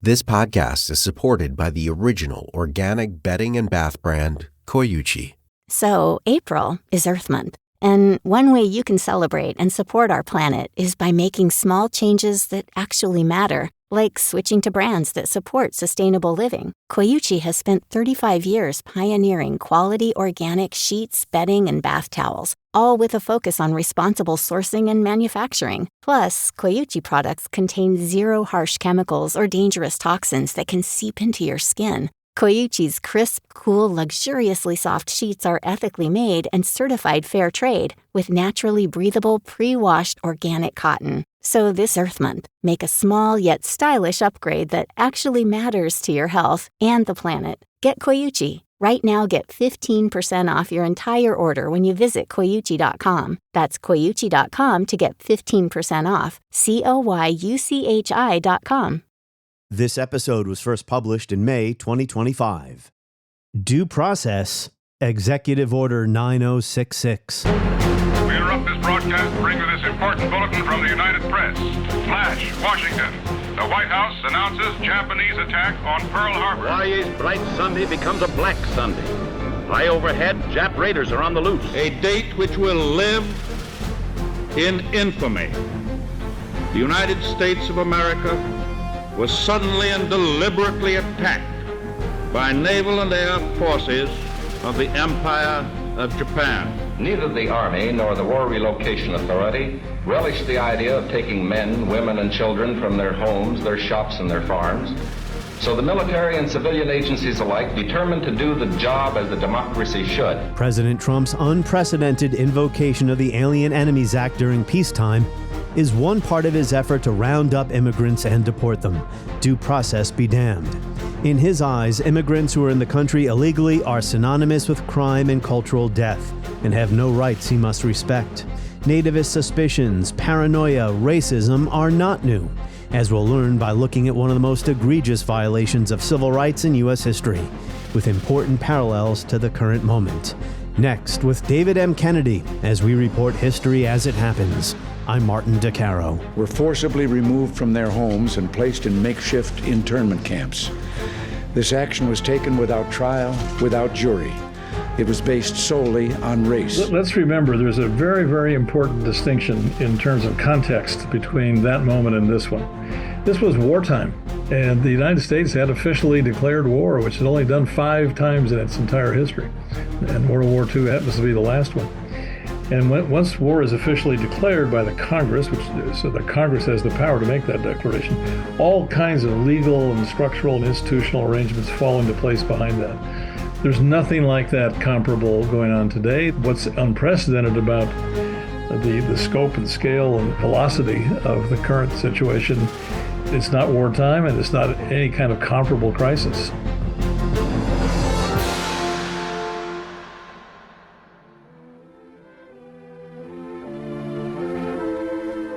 This podcast is supported by the original organic bedding and bath brand, Koyuchi. So, April is Earth Month, and one way you can celebrate and support our planet is by making small changes that actually matter, like switching to brands that support sustainable living. Koyuchi has spent 35 years pioneering quality organic sheets, bedding, and bath towels, all with a focus on responsible sourcing and manufacturing. Plus, Koyuchi products contain zero harsh chemicals or dangerous toxins that can seep into your skin. Koyuchi's crisp, cool, luxuriously soft sheets are ethically made and certified fair trade with naturally breathable, pre-washed organic cotton. So this Earth Month, make a small yet stylish upgrade that actually matters to your health and the planet. Get Koyuchi. Right now, get 15% off your entire order when you visit Koyuchi.com. That's Koyuchi.com to get 15% off. Koyuchi.com. This episode was first published in May 2025. Due Process, Executive Order 9066. We interrupt this broadcast to bring you this important bulletin from the United Press. Flash, Washington. The White House announces Japanese attack on Pearl Harbor. HAIH's bright Sunday becomes a black Sunday. High overhead, Jap raiders are on the loose. A date which will live in infamy. The United States of America was suddenly and deliberately attacked by naval and air forces of the Empire of Japan. Neither the Army nor the War Relocation Authority relished the idea of taking men, women, and children from their homes, their shops, and their farms. So the military and civilian agencies alike determined to do the job as a democracy should. President Trump's unprecedented invocation of the Alien Enemies Act during peacetime is one part of his effort to round up immigrants and deport them. Due process be damned. In his eyes, immigrants who are in the country illegally are synonymous with crime and cultural death and have no rights he must respect. Nativist suspicions, paranoia, racism are not new, as we'll learn by looking at one of the most egregious violations of civil rights in U.S. history, with important parallels to the current moment. Next, with David M. Kennedy, as we report history as it happens. I'm Martin DeCaro. Were forcibly removed from their homes and placed in makeshift internment camps. This action was taken without trial, without jury. It was based solely on race. Let's remember there's a very, very important distinction in terms of context between that moment and this one. This was wartime, and the United States had officially declared war, which it had only done 5 times in its entire history. And World War II happens to be the last one. And once war is officially declared by the Congress, so the Congress has the power to make that declaration, all kinds of legal and structural and institutional arrangements fall into place behind that. There's nothing like that comparable going on today. What's unprecedented about the scope and scale and velocity of the current situation, it's not wartime and it's not any kind of comparable crisis.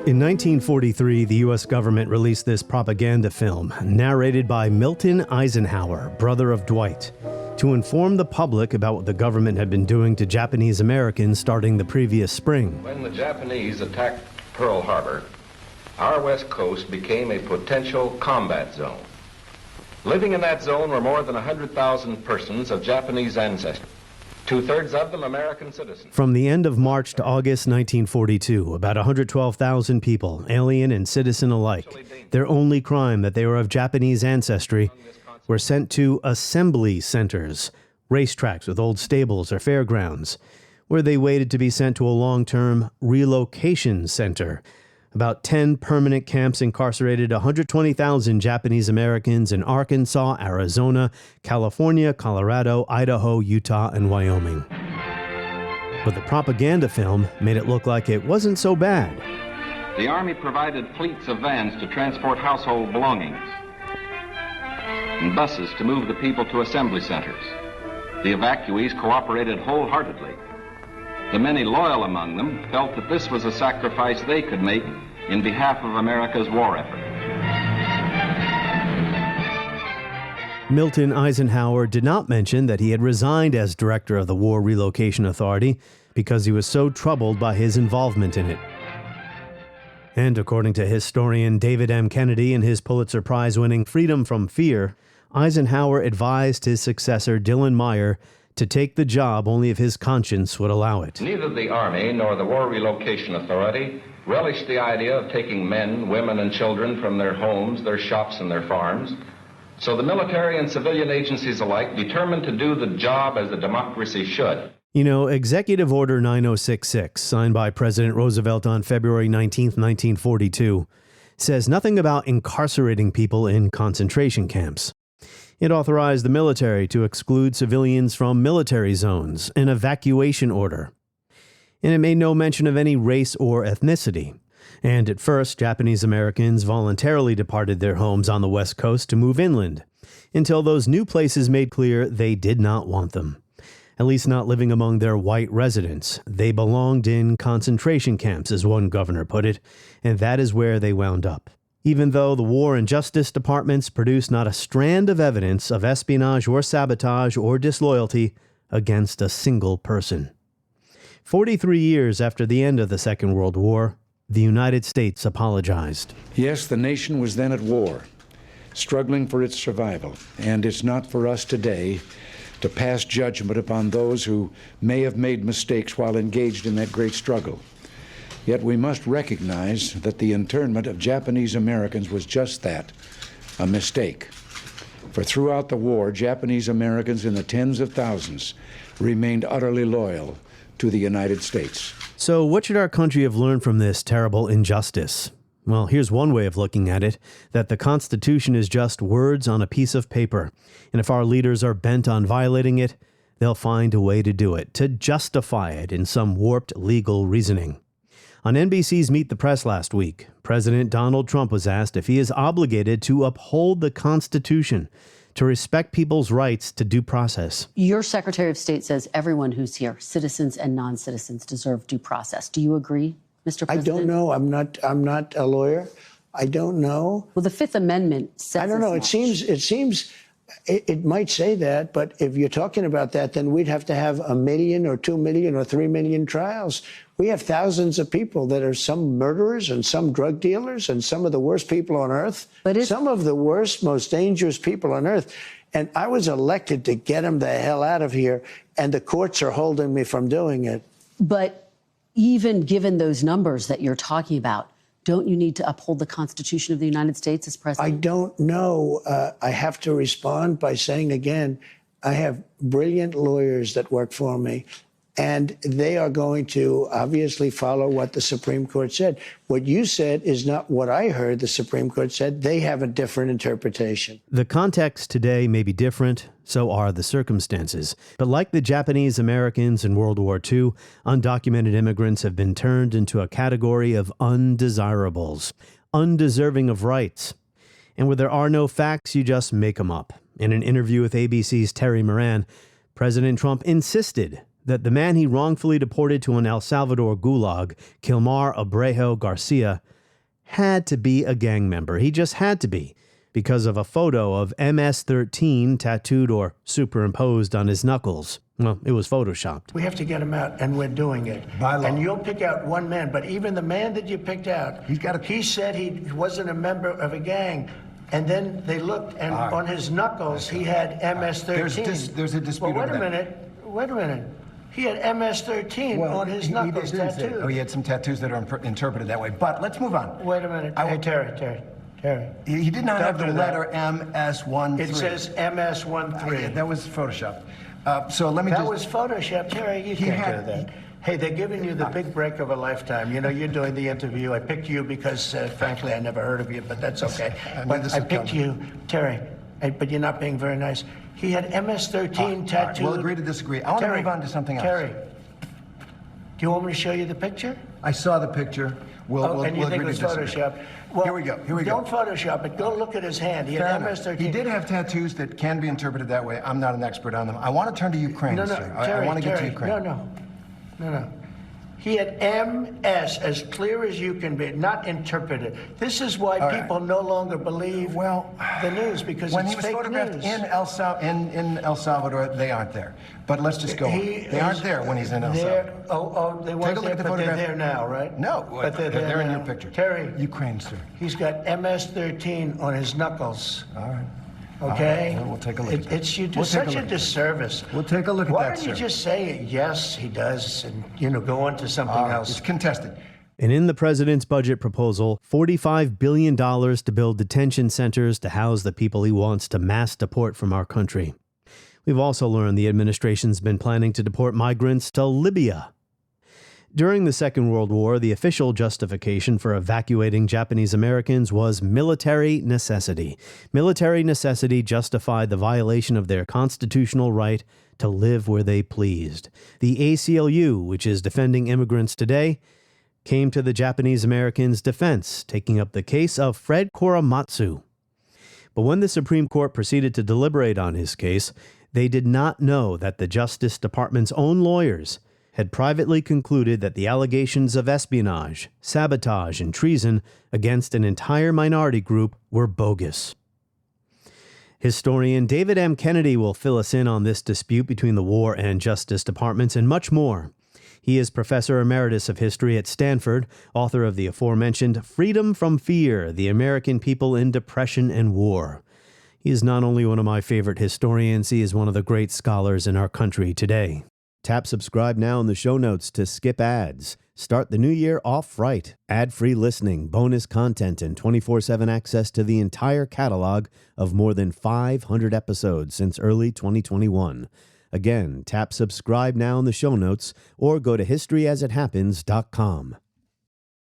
In 1943, the U.S. government released this propaganda film, narrated by Milton Eisenhower, brother of Dwight, to inform the public about what the government had been doing to Japanese Americans starting the previous spring. When the Japanese attacked Pearl Harbor, our west coast became a potential combat zone. Living in that zone were more than 100,000 persons of Japanese ancestry. 2/3 of them American citizens. From the end of March to August 1942, about 112,000 people, alien and citizen alike, their only crime that they were of Japanese ancestry, were sent to assembly centers, racetracks with old stables or fairgrounds, where they waited to be sent to a long-term relocation center. About 10 permanent camps incarcerated 120,000 Japanese Americans in Arkansas, Arizona, California, Colorado, Idaho, Utah, and Wyoming. But the propaganda film made it look like it wasn't so bad. The Army provided fleets of vans to transport household belongings and buses to move the people to assembly centers. The evacuees cooperated wholeheartedly. The many loyal among them felt that this was a sacrifice they could make in behalf of America's war effort. Milton Eisenhower did not mention that he had resigned as director of the War Relocation Authority because he was so troubled by his involvement in it. And according to historian David M. Kennedy in his Pulitzer Prize-winning Freedom from Fear, Eisenhower advised his successor, Dylan Meyer, to take the job only if his conscience would allow it. Neither the Army nor the War Relocation Authority relished the idea of taking men, women, and children from their homes, their shops, and their farms. So the military and civilian agencies alike determined to do the job as a democracy should. You know, Executive Order 9066, signed by President Roosevelt on February 19, 1942, says nothing about incarcerating people in concentration camps. It authorized the military to exclude civilians from military zones, an evacuation order. And it made no mention of any race or ethnicity. And at first, Japanese Americans voluntarily departed their homes on the West Coast to move inland, until those new places made clear they did not want them. At least not living among their white residents. They belonged in concentration camps, as one governor put it, and that is where they wound up. Even though the War and Justice Departments produced not a strand of evidence of espionage or sabotage or disloyalty against a single person. 43 years after the end of the Second World War, the United States apologized. Yes, the nation was then at war, struggling for its survival, and it's not for us today to pass judgment upon those who may have made mistakes while engaged in that great struggle. Yet we must recognize that the internment of Japanese Americans was just that, a mistake. For throughout the war, Japanese Americans in the tens of thousands remained utterly loyal to the United States. So what should our country have learned from this terrible injustice? Well, here's one way of looking at it, that the Constitution is just words on a piece of paper. And if our leaders are bent on violating it, they'll find a way to do it, to justify it in some warped legal reasoning. On NBC's Meet the Press last week, President Donald Trump was asked if he is obligated to uphold the Constitution, to respect people's rights to due process. Your Secretary of State says everyone who's here, citizens and non-citizens, deserve due process. Do you agree, Mr. President? I don't know. I'm not a lawyer. I don't know. Well, the Fifth Amendment says I don't know. It seems it might say that, but if you're talking about that, then we'd have to have 1 million or 2 million or 3 million trials. We have thousands of people that are some murderers and some drug dealers and some of the worst people on earth. Some of the worst, most dangerous people on earth. And I was elected to get them the hell out of here, and the courts are holding me from doing it. But even given those numbers that you're talking about, don't you need to uphold the Constitution of the United States as president? I don't know. I have to respond by saying again, I have brilliant lawyers that work for me, and they are going to obviously follow what the Supreme Court said. What you said is not what I heard the Supreme Court said. They have a different interpretation. The context today may be different, so are the circumstances. But like the Japanese Americans in World War II, undocumented immigrants have been turned into a category of undesirables, undeserving of rights. And where there are no facts, you just make them up. In an interview with ABC's Terry Moran, President Trump insisted that the man he wrongfully deported to an El Salvador gulag, Kilmar Abrejo Garcia, had to be a gang member. He just had to be, because of a photo of MS-13 tattooed or superimposed on his knuckles. Well, it was photoshopped. We have to get him out, and we're doing it. By law. And you'll pick out one man, but even the man that you picked out, he said he wasn't a member of a gang. And then they looked, and on his knuckles, he had MS-13. There's a dispute well, over wait a minute. He had MS-13 on his knuckles tattooed. Oh, he had some tattoos that are interpreted that way. But let's move on. Wait a minute. Hey, Terry. He did not have the letter MS-13. It says MS-13. Yeah, that was Photoshopped. So let me That was Photoshopped. Terry, you can't do that. Hey, they're giving you the big break of a lifetime. You know, you're doing the interview. I picked you because, frankly, I never heard of you, but that's okay. But I picked you, Terry, but you're not being very nice. He had MS-13 tattooed. Right, we'll agree to disagree. I want to move on to something else. Terry, do you want me to show you the picture? I saw the picture. We'll and you think agree it was to disagree. Photoshopped? Well, Here we go. Don't Photoshop it. Go look at his hand. He had MS-13. He did have tattoos that can be interpreted that way. I'm not an expert on them. I want to turn to Ukraine, sir. Terry, I want to get to Ukraine. No. He had MS, as clear as you can be, not interpreted. This is why people no longer believe the news, because when it's he was fake photographed news. in El Salvador, they aren't there. But let's just go on. They aren't there when he's in El Salvador. They weren't there, but they're there now, right? No, but they're in now. your picture. Terry. Ukraine, sir. He's got MS-13 on his knuckles. All right. Okay? We'll take a look at that. You do such a disservice. We'll take a look at that, Why don't you sir. just say, yes, he does, and, go on to something else? It's contested. And in the president's budget proposal, $45 billion to build detention centers to house the people he wants to mass deport from our country. We've also learned the administration's been planning to deport migrants to Libya. During the Second World War, the official justification for evacuating Japanese Americans was military necessity. Military necessity justified the violation of their constitutional right to live where they pleased. The ACLU, which is defending immigrants today, came to the Japanese Americans' defense, taking up the case of Fred Korematsu. But when the Supreme Court proceeded to deliberate on his case, they did not know that the Justice Department's own lawyers had privately concluded that the allegations of espionage, sabotage, and treason against an entire minority group were bogus. Historian David M. Kennedy will fill us in on this dispute between the War and Justice Departments and much more. He is Professor Emeritus of History at Stanford, author of the aforementioned Freedom from Fear, The American People in Depression and War. He is not only one of my favorite historians, he is one of the great scholars in our country today. Tap subscribe now in the show notes to skip ads. Start the new year off right. Ad-free listening, bonus content, and 24/7 access to the entire catalog of more than 500 episodes since early 2021. Again, tap subscribe now in the show notes or go to historyasithappens.com.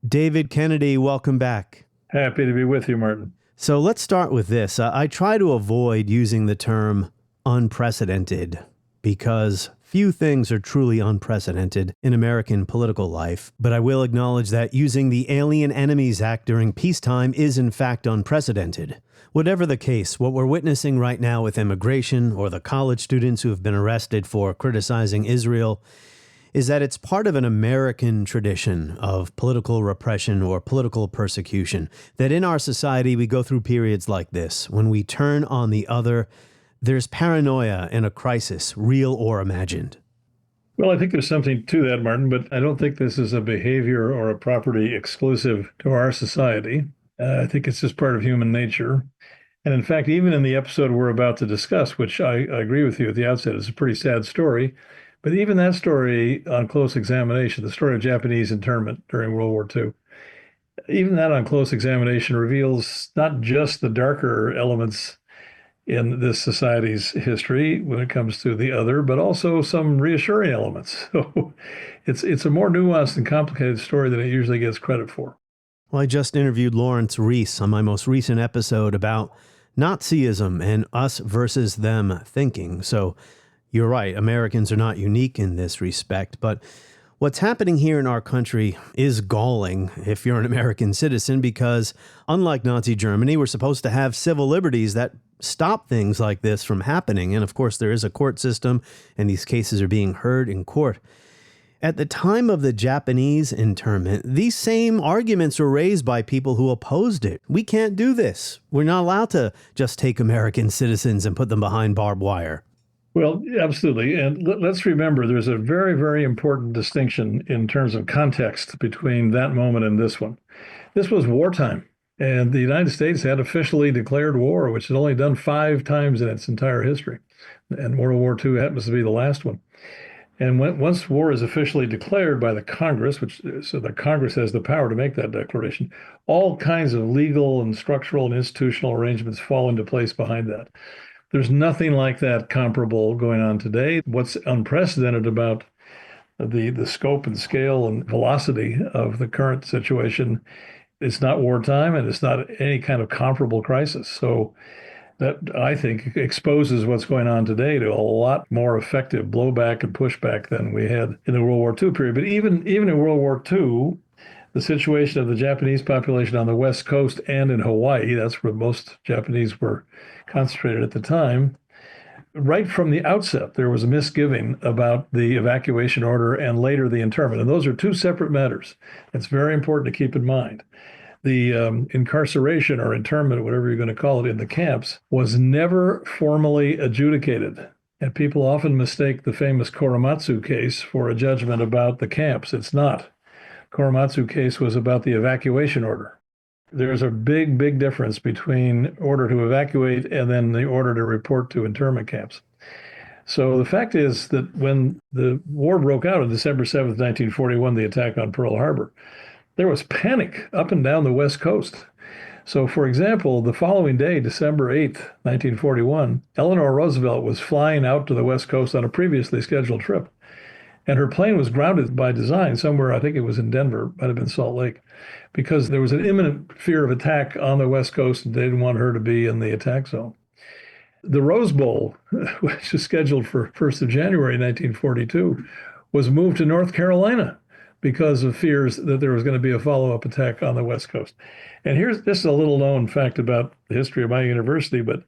David Kennedy, welcome back. Happy to be with you, Martin. So let's start with this. I try to avoid using the term unprecedented because few things are truly unprecedented in American political life, but I will acknowledge that using the Alien Enemies Act during peacetime is in fact unprecedented. Whatever the case, what we're witnessing right now with immigration or the college students who have been arrested for criticizing Israel is that it's part of an American tradition of political repression or political persecution, that in our society we go through periods like this. When we turn on the other, there's paranoia and a crisis, real or imagined. Well, I think there's something to that, Martin, but I don't think this is a behavior or a property exclusive to our society. I think it's just part of human nature. And in fact, even in the episode we're about to discuss, which I agree with you at the outset, is a pretty sad story, but even that story on close examination, the story of Japanese internment during World War II, even that on close examination reveals not just the darker elements in this society's history when it comes to the other, but also some reassuring elements. So it's a more nuanced and complicated story than it usually gets credit for. Well, I just interviewed Lawrence Rees on my most recent episode about Nazism and us versus them thinking. So you're right, Americans are not unique in this respect, but what's happening here in our country is galling if you're an American citizen, because unlike Nazi Germany, we're supposed to have civil liberties that stop things like this from happening. And of course, there is a court system, and these cases are being heard in court. At the time of the Japanese internment, these same arguments were raised by people who opposed it. We can't do this. We're not allowed to just take American citizens and put them behind barbed wire. Well, absolutely. And let's remember, there's a very, very important distinction in terms of context between that moment and this one. This was wartime, and the United States had officially declared war, which had only done 5 times in its entire history. And World War II happens to be the last one. And once war is officially declared by the Congress, so the Congress has the power to make that declaration, all kinds of legal and structural and institutional arrangements fall into place behind that. There's nothing like that comparable going on today. What's unprecedented about the scope and scale and velocity of the current situation, it's not wartime and it's not any kind of comparable crisis. So that, I think, exposes what's going on today to a lot more effective blowback and pushback than we had in the World War II period. But even in World War II, the situation of the Japanese population on the West Coast and in Hawaii, that's where most Japanese were concentrated at the time, right from the outset, there was a misgiving about the evacuation order and later the internment. And those are two separate matters. It's very important to keep in mind. The incarceration or internment, whatever you're going to call it, in the camps was never formally adjudicated. And people often mistake the famous Korematsu case for a judgment about the camps. It's not. Korematsu case was about the evacuation order. There's a big, big difference between order to evacuate and then the order to report to internment camps. So the fact is that when the war broke out on December 7th, 1941, the attack on Pearl Harbor, there was panic up and down the West Coast. So, for example, the following day, December 8th, 1941, Eleanor Roosevelt was flying out to the West Coast on a previously scheduled trip. And her plane was grounded by design somewhere, I think it was in Denver, might have been Salt Lake, because there was an imminent fear of attack on the West Coast, and they didn't want her to be in the attack zone. The Rose Bowl, which is scheduled for 1st of January 1942, was moved to North Carolina because of fears that there was going to be a follow-up attack on the West Coast. And this is a little-known fact about the history of my university, but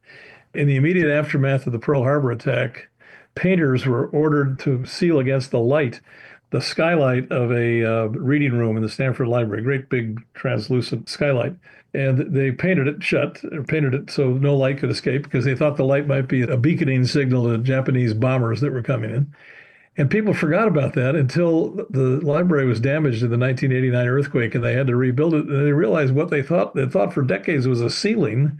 in the immediate aftermath of the Pearl Harbor attack, painters were ordered to seal against the light the skylight of a reading room in the Stanford Library, great big translucent skylight. And they painted it shut, or painted it so no light could escape, because they thought the light might be a beaconing signal to Japanese bombers that were coming in. And people forgot about that until the library was damaged in the 1989 earthquake, and they had to rebuild it. And they realized what they thought for decades was a ceiling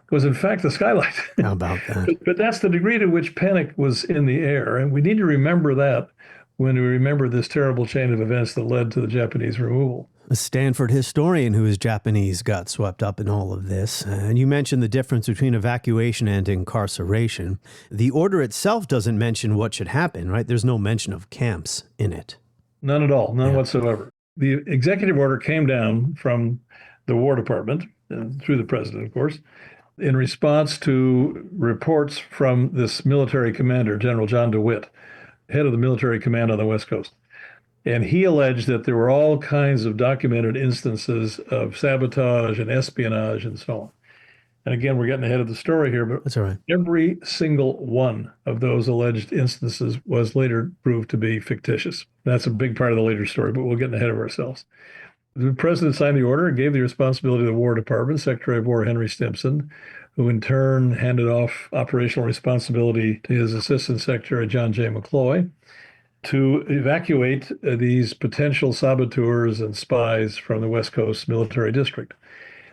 was in fact the skylight. How about that? But that's the degree to which panic was in the air. And we need to remember that when we remember this terrible chain of events that led to the Japanese removal. A Stanford historian who is Japanese got swept up in all of this. And you mentioned the difference between evacuation and incarceration. The order itself doesn't mention what should happen, right? There's no mention of camps in it. None at all, none whatsoever. The executive order came down from the War Department, through the president, of course, in response to reports from this military commander, General John DeWitt, head of the military command on the West Coast. And he alleged that there were all kinds of documented instances of sabotage and espionage and so on. And again, we're getting ahead of the story here, but that's all right. Every single one of those alleged instances was later proved to be fictitious. That's a big part of the later story, but we're getting ahead of ourselves. The president signed the order and gave the responsibility to the War Department, Secretary of War Henry Stimson, who in turn handed off operational responsibility to his Assistant Secretary, John J. McCloy, to evacuate these potential saboteurs and spies from the West Coast Military District.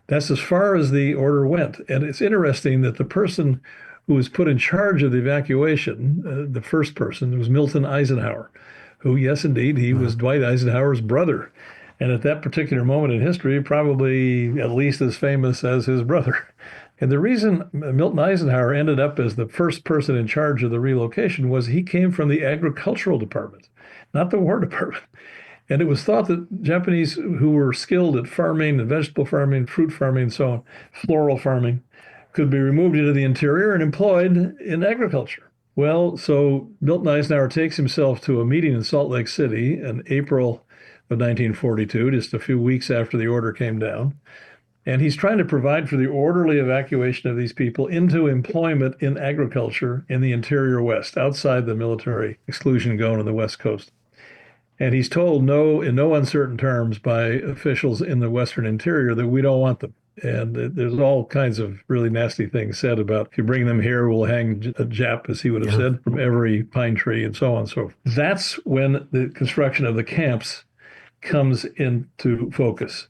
That's as far as the order went. And it's interesting that the person who was put in charge of the evacuation, the first person, was Milton Eisenhower, who, yes, indeed, he was Dwight Eisenhower's brother. And at that particular moment in history, probably at least as famous as his brother. And the reason Milton Eisenhower ended up as the first person in charge of the relocation was he came from the agricultural department, not the War Department. And it was thought that Japanese who were skilled at farming and vegetable farming, fruit farming, and so on, floral farming, could be removed into the interior and employed in agriculture. Well, so Milton Eisenhower takes himself to a meeting in Salt Lake City in April of 1942, just a few weeks after the order came down. And he's trying to provide for the orderly evacuation of these people into employment in agriculture in the interior West, outside the military exclusion zone on the West Coast. And he's told in no uncertain terms by officials in the Western interior that we don't want them. And there's all kinds of really nasty things said about, if you bring them here, we'll hang a Jap, as he would have said, from every pine tree and so on and so forth. That's when the construction of the camps comes into focus.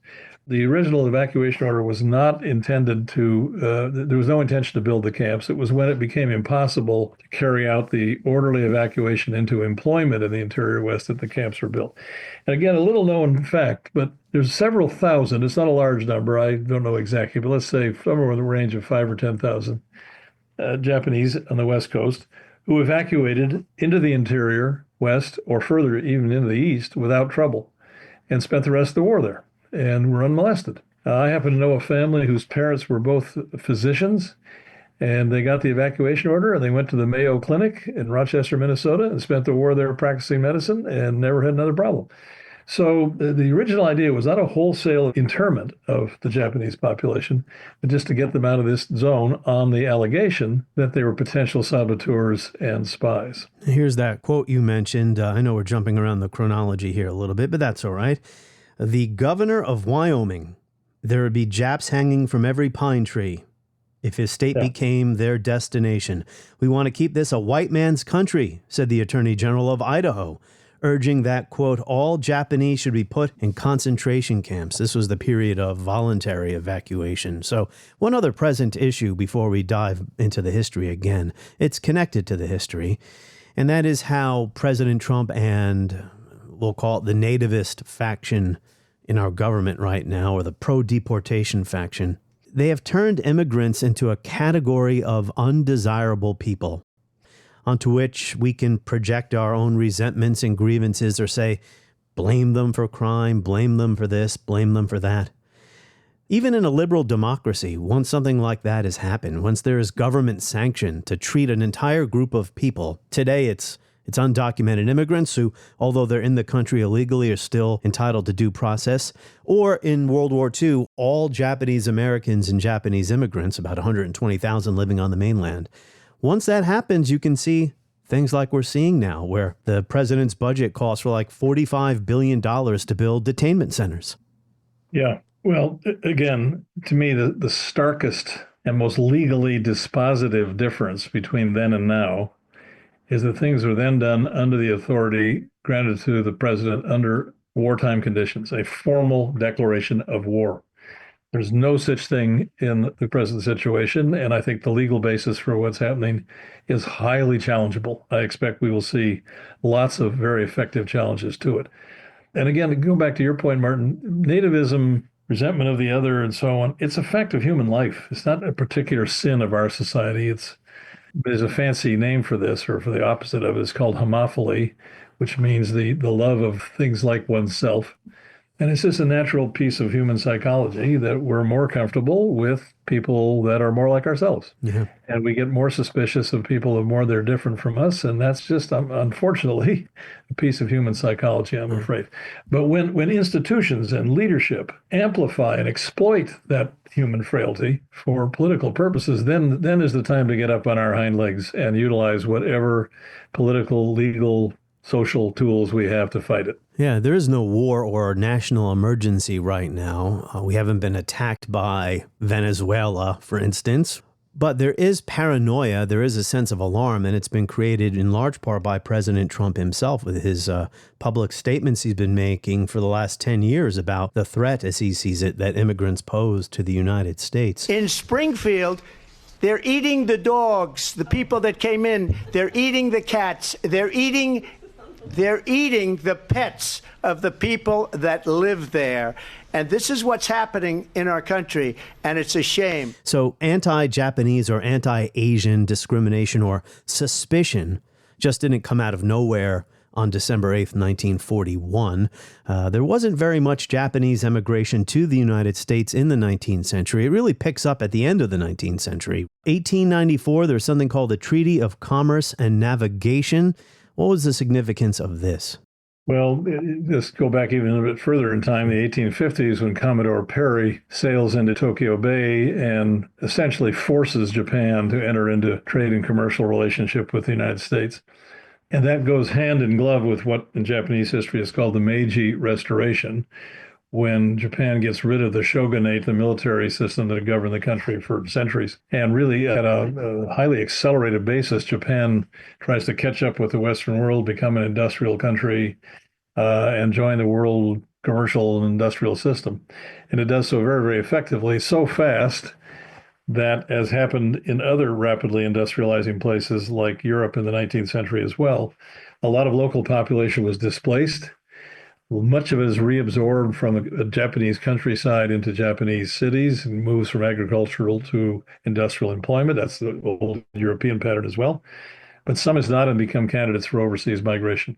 The original evacuation order was not intended to, there was no intention to build the camps. It was when it became impossible to carry out the orderly evacuation into employment in the interior West that the camps were built. And again, a little known fact, but there's several thousand, it's not a large number, I don't know exactly, but let's say somewhere in the range of 5,000 or 10,000 Japanese on the West Coast who evacuated into the interior West or further even into the East without trouble and spent the rest of the war there and were unmolested. I happen to know a family whose parents were both physicians, and they got the evacuation order, and they went to the Mayo Clinic in Rochester, Minnesota, and spent the war there practicing medicine and never had another problem. So the original idea was not a wholesale internment of the Japanese population, but just to get them out of this zone on the allegation that they were potential saboteurs and spies. Here's that quote you mentioned. I know we're jumping around the chronology here a little bit, but that's all right. The governor of Wyoming, there would be Japs hanging from every pine tree if his state became their destination. We want to keep this a white man's country, said the Attorney General of Idaho, urging that, quote, all Japanese should be put in concentration camps. This was the period of voluntary evacuation. So one other present issue before we dive into the history again, it's connected to the history, and that is how President Trump and we'll call it the nativist faction in our government right now, or the pro-deportation faction, they have turned immigrants into a category of undesirable people onto which we can project our own resentments and grievances or say, blame them for crime, blame them for this, blame them for that. Even in a liberal democracy, once something like that has happened, once there is government sanction to treat an entire group of people, today it's undocumented immigrants who, although they're in the country illegally, are still entitled to due process. Or in World War II, all Japanese Americans and Japanese immigrants, about 120,000 living on the mainland. Once that happens, you can see things like we're seeing now, where the president's budget calls for like $45 billion to build detainment centers. Yeah. Well, again, to me, the starkest and most legally dispositive difference between then and now is that things were then done under the authority granted to the president under wartime conditions, a formal declaration of war. There's no such thing in the present situation, and I think the legal basis for what's happening is highly challengeable. I expect we will see lots of very effective challenges to it. And again, going back to your point, Martin, nativism, resentment of the other, and so on, it's a fact of human life. It's not a particular sin of our society. There's a fancy name for this, or for the opposite of it. It's called homophily, which means the love of things like oneself. And it's just a natural piece of human psychology that we're more comfortable with people that are more like ourselves. Yeah. And we get more suspicious of people the more they're different from us. And that's just, unfortunately, a piece of human psychology, I'm afraid. But when institutions and leadership amplify and exploit that human frailty for political purposes, then is the time to get up on our hind legs and utilize whatever political, legal, social tools we have to fight it. Yeah, there is no war or national emergency right now. We haven't been attacked by Venezuela, for instance. But there is paranoia, there is a sense of alarm, and it's been created in large part by President Trump himself with his public statements he's been making for the last 10 years about the threat, as he sees it, that immigrants pose to the United States. In Springfield, they're eating the dogs, the people that came in. They're eating the cats. They're eating the pets of the people that live there. And this is what's happening in our country, and it's a shame. So anti-Japanese or anti-Asian discrimination or suspicion just didn't come out of nowhere on December 8th, 1941. There wasn't very much Japanese emigration to the United States in the 19th century. It really picks up at the end of the 19th century. 1894, there's something called the Treaty of Commerce and Navigation. What was the significance of this? Well, just go back even a bit further in time, the 1850s, when Commodore Perry sails into Tokyo Bay and essentially forces Japan to enter into trade and commercial relationship with the United States. And that goes hand in glove with what in Japanese history is called the Meiji Restoration, when Japan gets rid of the shogunate, the military system that had governed the country for centuries. And really, at a highly accelerated basis, Japan tries to catch up with the Western world, become an industrial country, and join the world commercial and industrial system. And it does so very, very effectively, so fast that, as happened in other rapidly industrializing places like Europe in the 19th century as well, a lot of local population was displaced. Much of it is reabsorbed from a Japanese countryside into Japanese cities and moves from agricultural to industrial employment. That's the old European pattern as well. but some has not and become candidates for overseas migration.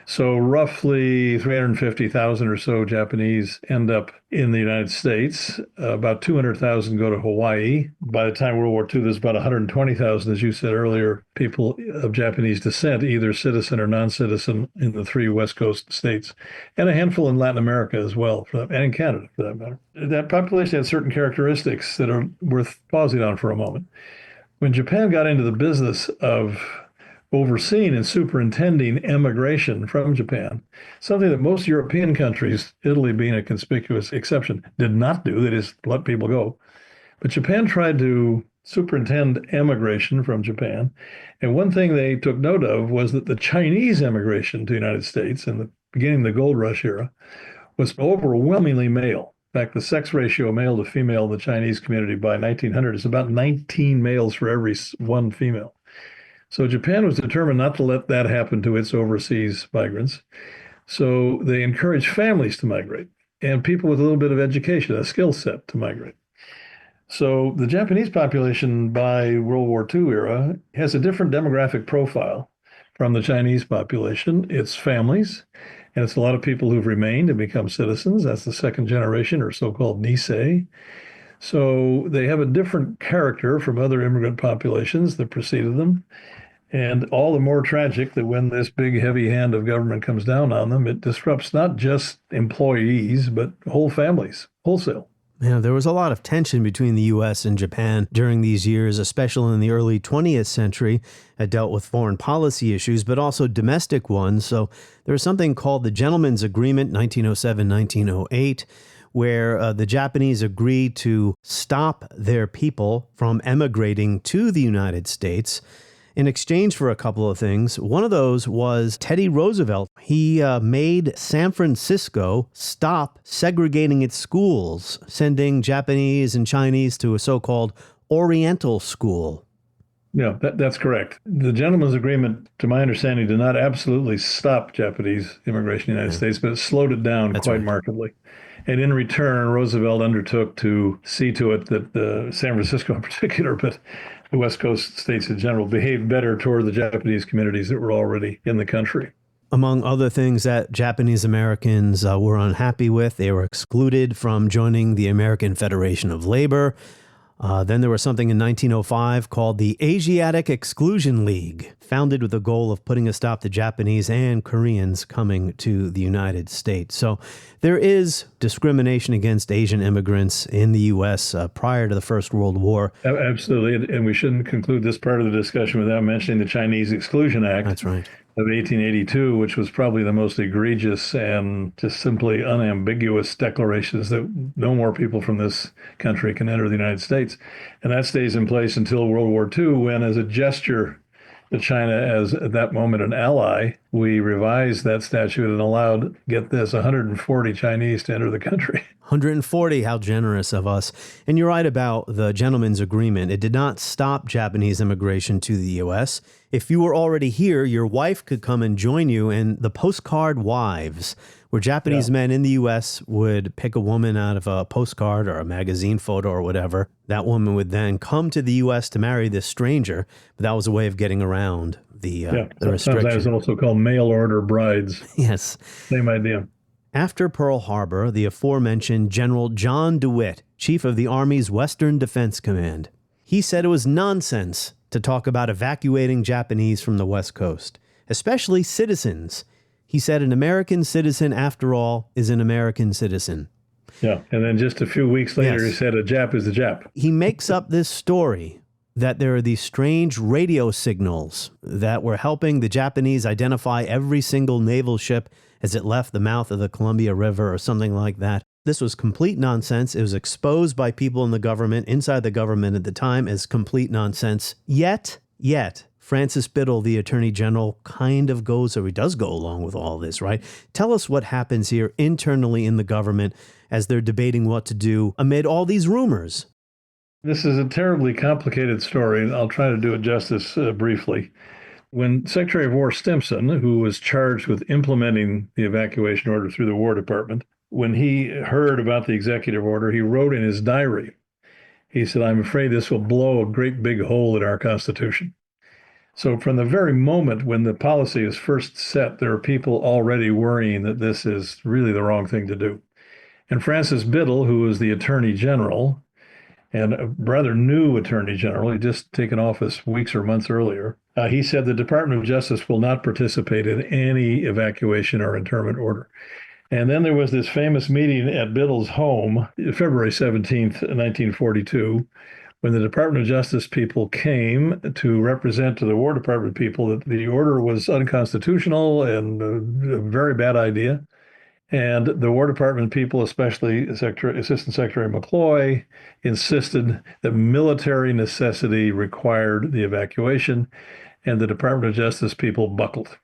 So roughly 350,000 or so Japanese end up in the United States. About 200,000 go to Hawaii. By the time World War II, there's about 120,000, as you said earlier, people of Japanese descent, either citizen or non-citizen, in the 3 West Coast states, and a handful in Latin America as well, and in Canada, for that matter. That population had certain characteristics that are worth pausing on for a moment. When Japan got into the business of overseeing and superintending emigration from Japan, something that most European countries, Italy being a conspicuous exception, did not do. They just let people go. But Japan tried to superintend emigration from Japan. And one thing they took note of was that the Chinese emigration to the United States in the beginning of the gold rush era was overwhelmingly male. In fact, the sex ratio male to female in the Chinese community by 1900 is about 19 males for every 1 female. So Japan was determined not to let that happen to its overseas migrants. So they encouraged families to migrate and people with a little bit of education, a skill set to migrate. So the Japanese population by World War II era has a different demographic profile from the Chinese population. It's families, and it's a lot of people who've remained and become citizens. That's the second generation, or so-called Nisei. So they have a different character from other immigrant populations that preceded them. And all the more tragic that when this big, heavy hand of government comes down on them, it disrupts not just employees, but whole families, wholesale. Yeah, there was a lot of tension between the U.S. and Japan during these years, especially in the early 20th century. It dealt with foreign policy issues, but also domestic ones. So there was something called the Gentleman's Agreement, 1907-1908, where the Japanese agreed to stop their people from emigrating to the United States in exchange for a couple of things. One of those was Teddy Roosevelt. He made San Francisco stop segregating its schools, sending Japanese and Chinese to a so-called Oriental school. Yeah, that's correct. The Gentleman's Agreement, to my understanding, did not absolutely stop Japanese immigration in the United States, but it slowed it down quite markedly. And in return, Roosevelt undertook to see to it that San Francisco in particular, but the West Coast states in general, behaved better toward the Japanese communities that were already in the country. Among other things that Japanese Americans were unhappy with, they were excluded from joining the American Federation of Labor. Then there was something in 1905 called the Asiatic Exclusion League, founded with the goal of putting a stop to Japanese and Koreans coming to the United States. So there is discrimination against Asian immigrants in the U.S. Prior to the First World War. Absolutely. And we shouldn't conclude this part of the discussion without mentioning the Chinese Exclusion Act. That's right. Of 1882, which was probably the most egregious and just simply unambiguous declarations that no more people from this country can enter the United States. And that stays in place until World War II, when, as a gesture to China as at that moment an ally, we revised that statute and allowed, get this, 140 Chinese to enter the country. 140, how generous of us. And you're right about the Gentleman's Agreement. It did not stop Japanese immigration to the U.S. If you were already here, your wife could come and join you in the postcard wives, where Japanese men in the U.S. would pick a woman out of a postcard or a magazine photo or whatever. That woman would then come to the U.S. to marry this stranger, but that was a way of getting around the restriction. Sometimes also called mail order brides. Yes. Same idea. After Pearl Harbor, the aforementioned General John DeWitt, chief of the Army's Western Defense Command, he said it was nonsense to talk about evacuating Japanese from the West Coast, especially citizens. He said an American citizen, after all, is an American citizen. Yeah, and then just a few weeks later, He said a Jap is a Jap. He makes up this story that there are these strange radio signals that were helping the Japanese identify every single naval ship as it left the mouth of the Columbia River or something like that. This was complete nonsense. It was exposed by people in the government, inside the government at the time, as complete nonsense. Yet, Francis Biddle, the Attorney General, kind of goes, or he does go along with all this, right? Tell us what happens here internally in the government as they're debating what to do amid all these rumors. This is a terribly complicated story, and I'll try to do it justice briefly. When Secretary of War Stimson, who was charged with implementing the evacuation order through the War Department, when he heard about the executive order, he wrote in his diary, he said, "I'm afraid this will blow a great big hole in our Constitution." So from the very moment when the policy is first set, there are people already worrying that this is really the wrong thing to do. And Francis Biddle, who was the Attorney General, and a rather new Attorney General, he'd just taken office weeks or months earlier, he said the Department of Justice will not participate in any evacuation or internment order. And then there was this famous meeting at Biddle's home, February 17th, 1942, when the Department of Justice people came to represent to the War Department people that the order was unconstitutional and a very bad idea. And the War Department people, especially Assistant Secretary McCloy, insisted that military necessity required the evacuation, and the Department of Justice people buckled.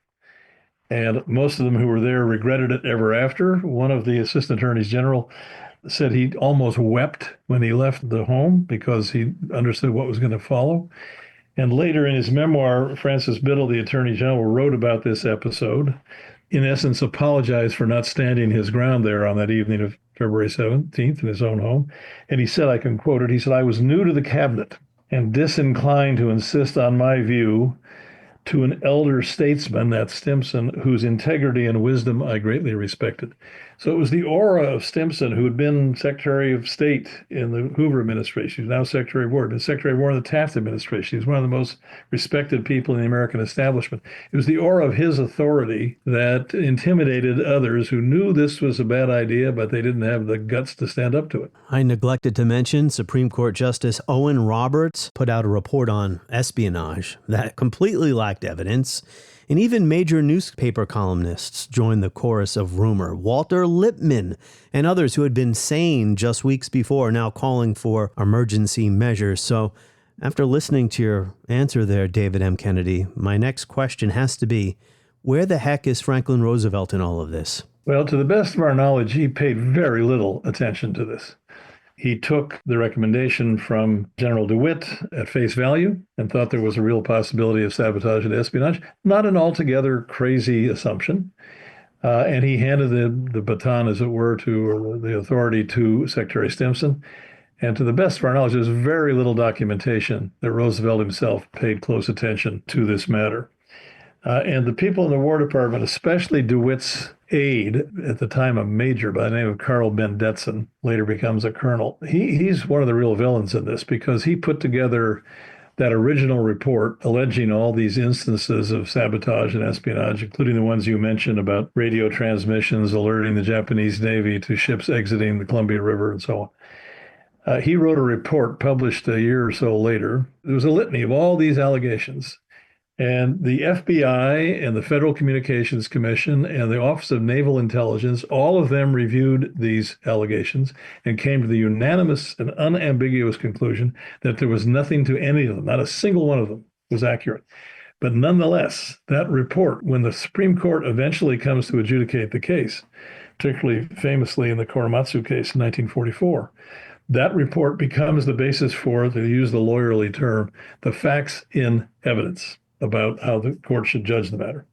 And most of them who were there regretted it ever after. One of the Assistant Attorneys General said he almost wept when he left the home because he understood what was going to follow. And later in his memoir, Francis Biddle, the Attorney General, wrote about this episode, in essence apologized for not standing his ground there on that evening of February 17th in his own home. And he said, I can quote it, he said, "I was new to the cabinet and disinclined to insist on my view to an elder statesman, that's Stimson, whose integrity and wisdom I greatly respected." So it was the aura of Stimson, who had been Secretary of State in the Hoover administration. He's now Secretary of War, been Secretary of War in the Taft administration. He's one of the most respected people in the American establishment. It was the aura of his authority that intimidated others who knew this was a bad idea, but they didn't have the guts to stand up to it. I neglected to mention Supreme Court Justice Owen Roberts put out a report on espionage that completely lacked evidence. And even major newspaper columnists joined the chorus of rumor. Walter Lippmann and others who had been sane just weeks before now calling for emergency measures. So after listening to your answer there, David M. Kennedy, my next question has to be, where the heck is Franklin Roosevelt in all of this? Well, to the best of our knowledge, he paid very little attention to this. He took the recommendation from General DeWitt at face value and thought there was a real possibility of sabotage and espionage. Not an altogether crazy assumption. And he handed the baton, as it were, to the authority to Secretary Stimson. And to the best of our knowledge, there's very little documentation that Roosevelt himself paid close attention to this matter. And the people in the War Department, especially DeWitt's aide, at the time a major by the name of Carl Bendetson, later becomes a colonel. He's one of the real villains in this because he put together that original report alleging all these instances of sabotage and espionage, including the ones you mentioned about radio transmissions alerting the Japanese Navy to ships exiting the Columbia River and so on. He wrote a report published a year or so later. There was a litany of all these allegations. And the FBI and the Federal Communications Commission and the Office of Naval Intelligence, all of them reviewed these allegations and came to the unanimous and unambiguous conclusion that there was nothing to any of them, not a single one of them was accurate. But nonetheless, that report, when the Supreme Court eventually comes to adjudicate the case, particularly famously in the Korematsu case in 1944, that report becomes the basis for, to use the lawyerly term, the facts in evidence about how the court should judge the matter.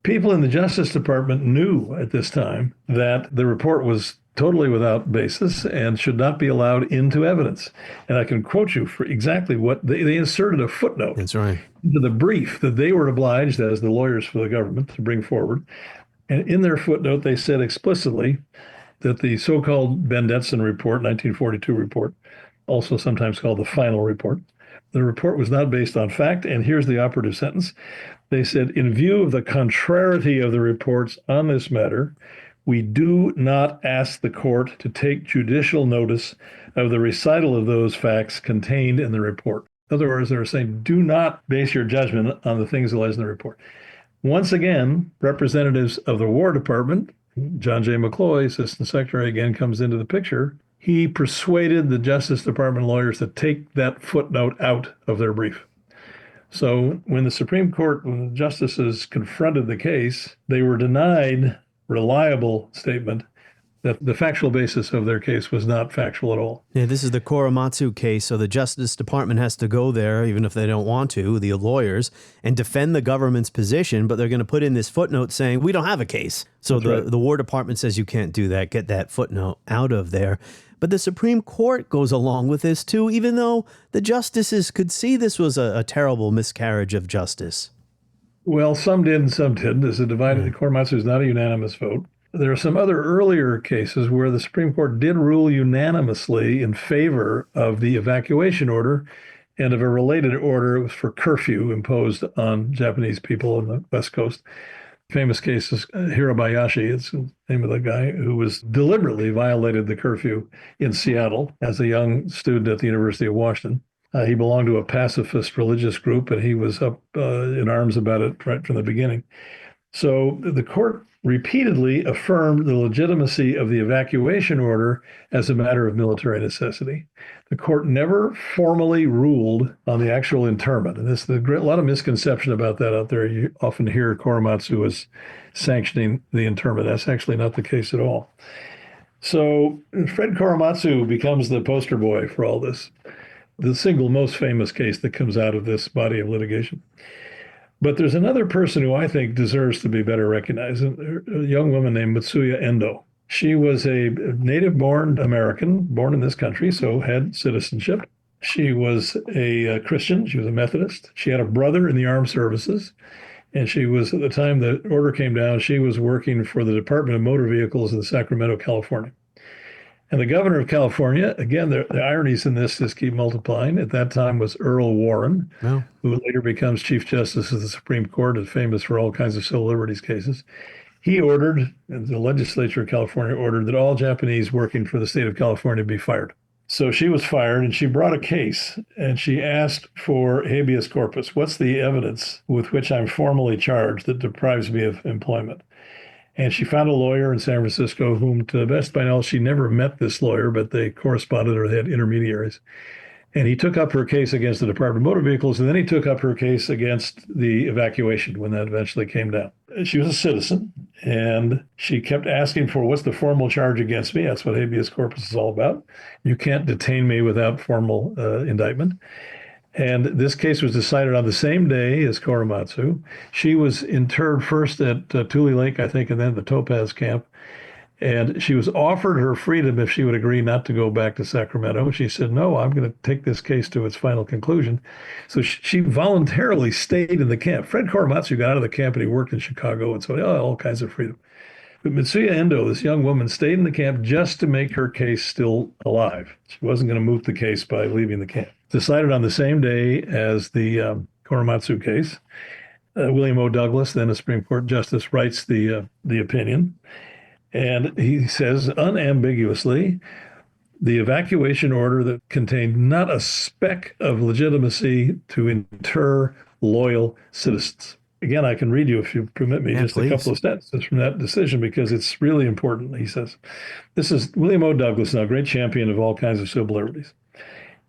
People in the Justice Department knew at this time that the report was totally without basis and should not be allowed into evidence. And I can quote you for exactly what they inserted a footnote. That's right. Into the brief that they were obliged, as the lawyers for the government, to bring forward. And in their footnote, they said explicitly that the so-called Bendetson report, 1942 report, also sometimes called the final report, the report was not based on fact, and here's the operative sentence. They said, in view of the contrariety of the reports on this matter, we do not ask the court to take judicial notice of the recital of those facts contained in the report. In other words, they were saying, do not base your judgment on the things alleged in the report. Once again, representatives of the War Department, John J. McCloy, Assistant Secretary, again comes into the picture. He persuaded the Justice Department lawyers to take that footnote out of their brief. So when the Supreme Court, when the justices confronted the case, they were denied reliable statement that the factual basis of their case was not factual at all. Yeah, this is the Korematsu case, so the Justice Department has to go there, even if they don't want to, the lawyers, and defend the government's position, but they're going to put in this footnote saying, we don't have a case. So the War Department says you can't do that, get that footnote out of there. But the Supreme Court goes along with this too, even though the justices could see this was a terrible miscarriage of justice. Well, some did and some didn't. It's a divided. The Korematsu is not a unanimous vote. There are some other earlier cases where the Supreme Court did rule unanimously in favor of the evacuation order and of a related order. It was for curfew imposed on Japanese people on the West Coast. Famous case is Hirabayashi. It's the name of the guy who was deliberately violated the curfew in Seattle as a young student at the University of Washington. He belonged to a pacifist religious group, and he was up in arms about it right from the beginning. So the court repeatedly affirmed the legitimacy of the evacuation order as a matter of military necessity. The court never formally ruled on the actual internment. And there's a lot of misconception about that out there. You often hear Korematsu as sanctioning the internment. That's actually not the case at all. So Fred Korematsu becomes the poster boy for all this, the single most famous case that comes out of this body of litigation. But there's another person who I think deserves to be better recognized, a young woman named Mitsuya Endo. She was a native-born American, born in this country, so had citizenship. She was a Christian. She was a Methodist. She had a brother in the armed services. And she was, at the time the order came down, she was working for the Department of Motor Vehicles in Sacramento, California. And the governor of California, again, the ironies in this just keep multiplying, at that time was Earl Warren, who later becomes Chief Justice of the Supreme Court, is famous for all kinds of civil liberties cases. He ordered, and the legislature of California ordered, that all Japanese working for the state of California be fired. So she was fired, and she brought a case, and she asked for habeas corpus. What's the evidence with which I'm formally charged that deprives me of employment? And she found a lawyer in San Francisco whom, to the best of my knowledge, she never met this lawyer, but they corresponded or they had intermediaries. And he took up her case against the Department of Motor Vehicles, and then he took up her case against the evacuation when that eventually came down. She was a citizen, and she kept asking for, what's the formal charge against me? That's what habeas corpus is all about. You can't detain me without formal indictment. And this case was decided on the same day as Korematsu. She was interred first at Tule Lake, I think, and then the Topaz camp. And she was offered her freedom if she would agree not to go back to Sacramento. She said, no, I'm going to take this case to its final conclusion. So she voluntarily stayed in the camp. Fred Korematsu got out of the camp and he worked in Chicago, and so all kinds of freedom. But Mitsuya Endo, this young woman, stayed in the camp just to make her case still alive. She wasn't going to moot the case by leaving the camp. Decided on the same day as the Korematsu case. William O. Douglas, then a Supreme Court justice, writes the opinion. And he says unambiguously, the evacuation order that contained not a speck of legitimacy to inter loyal citizens. Again, I can read you, if you permit me, just a couple of sentences from that decision, because it's really important. He says, this is William O. Douglas, now a great champion of all kinds of civil liberties.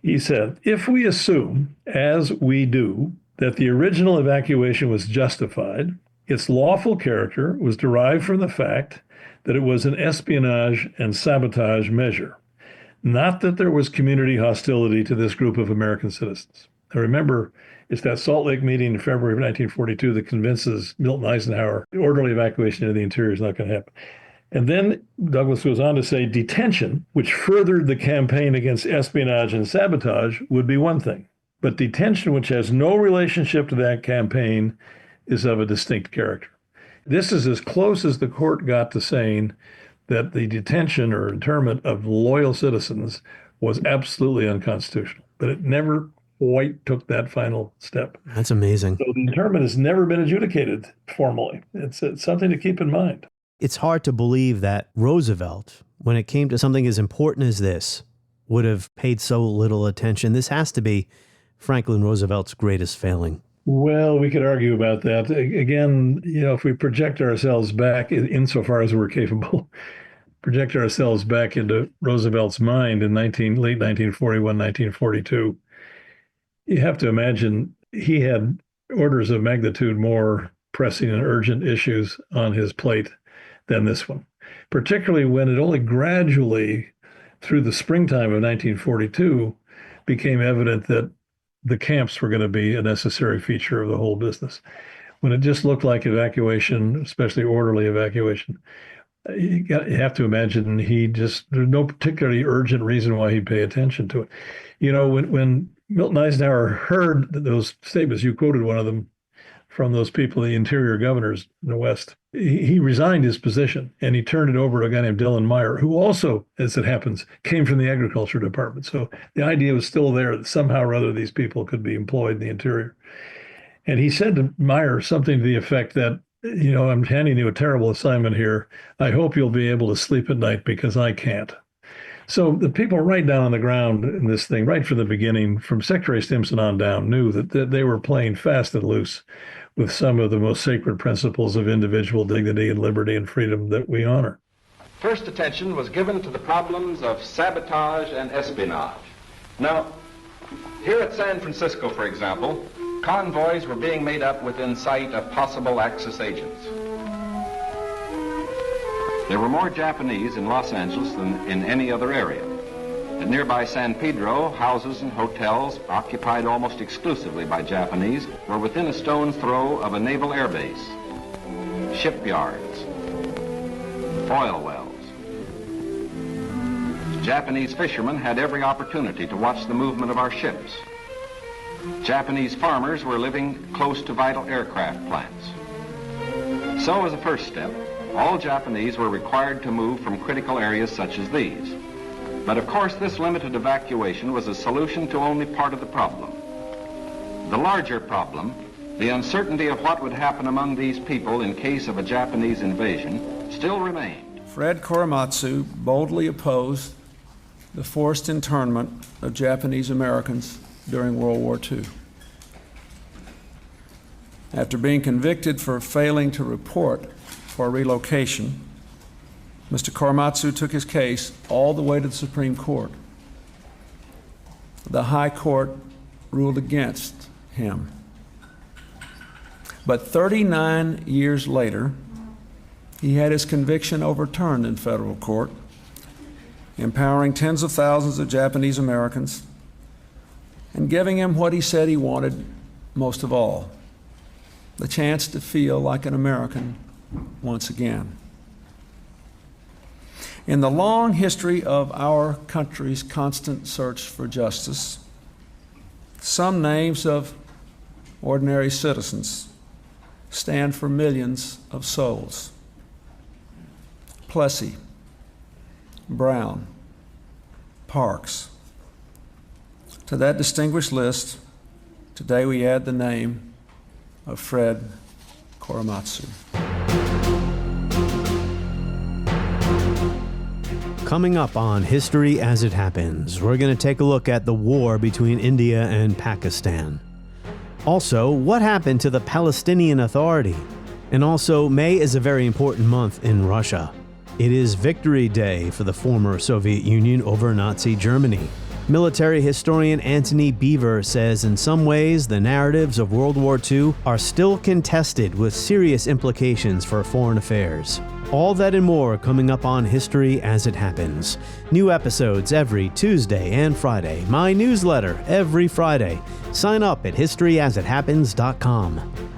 He said, if we assume, as we do, that the original evacuation was justified, its lawful character was derived from the fact that it was an espionage and sabotage measure, not that there was community hostility to this group of American citizens. Now remember, it's that Salt Lake meeting in February of 1942 that convinces Milton Eisenhower the orderly evacuation into the interior is not going to happen. And then Douglas goes on to say detention, which furthered the campaign against espionage and sabotage, would be one thing. But detention, which has no relationship to that campaign, is of a distinct character. This is as close as the court got to saying that the detention or internment of loyal citizens was absolutely unconstitutional. But it never quite took that final step. That's amazing. So the internment has never been adjudicated formally. It's something to keep in mind. It's hard to believe that Roosevelt, when it came to something as important as this, would have paid so little attention. This has to be Franklin Roosevelt's greatest failing. Well, we could argue about that. Again, if we project ourselves back, insofar as we're capable, project ourselves back into Roosevelt's mind in late 1941, 1942, you have to imagine he had orders of magnitude more pressing and urgent issues on his plate than this one, particularly when it only gradually, through the springtime of 1942, became evident that the camps were going to be a necessary feature of the whole business. When it just looked like evacuation, especially orderly evacuation, You have to imagine there's no particularly urgent reason why he'd pay attention to it. You know, when Milton Eisenhower heard those statements, you quoted one of them from those people, the interior governors in the West, he resigned his position and he turned it over to a guy named Dillon Meyer, who also, as it happens, came from the agriculture department. So the idea was still there that somehow or other these people could be employed in the interior. And he said to Meyer something to the effect that, you know, I'm handing you a terrible assignment here. I hope you'll be able to sleep at night because I can't. So the people right down on the ground in this thing, right from the beginning, from Secretary Stimson on down, knew that they were playing fast and loose with some of the most sacred principles of individual dignity and liberty and freedom that we honor. First attention was given to the problems of sabotage and espionage. Now, here at San Francisco, for example, convoys were being made up within sight of possible Axis agents. There were more Japanese in Los Angeles than in any other area. At nearby San Pedro, houses and hotels occupied almost exclusively by Japanese were within a stone's throw of a naval air base, shipyards, oil wells. Japanese fishermen had every opportunity to watch the movement of our ships. Japanese farmers were living close to vital aircraft plants. So as a first step, all Japanese were required to move from critical areas such as these. But of course, this limited evacuation was a solution to only part of the problem. The larger problem, the uncertainty of what would happen among these people in case of a Japanese invasion, still remained. Fred Korematsu boldly opposed the forced internment of Japanese Americans during World War II. After being convicted for failing to report for relocation, Mr. Korematsu took his case all the way to the Supreme Court. The High Court ruled against him. But 39 years later, he had his conviction overturned in federal court, empowering tens of thousands of Japanese Americans and giving him what he said he wanted most of all, the chance to feel like an American once again. In the long history of our country's constant search for justice, some names of ordinary citizens stand for millions of souls. Plessy, Brown, Parks. To that distinguished list, today we add the name of Fred Korematsu. Coming up on History as It Happens, we're going to take a look at the war between India and Pakistan. Also, what happened to the Palestinian Authority? And also, May is a very important month in Russia. It is Victory Day for the former Soviet Union over Nazi Germany. Military historian Antony Beevor says in some ways the narratives of World War II are still contested with serious implications for foreign affairs. All that and more coming up on History as It Happens. New episodes every Tuesday and Friday. My newsletter every Friday. Sign up at historyasithappens.com.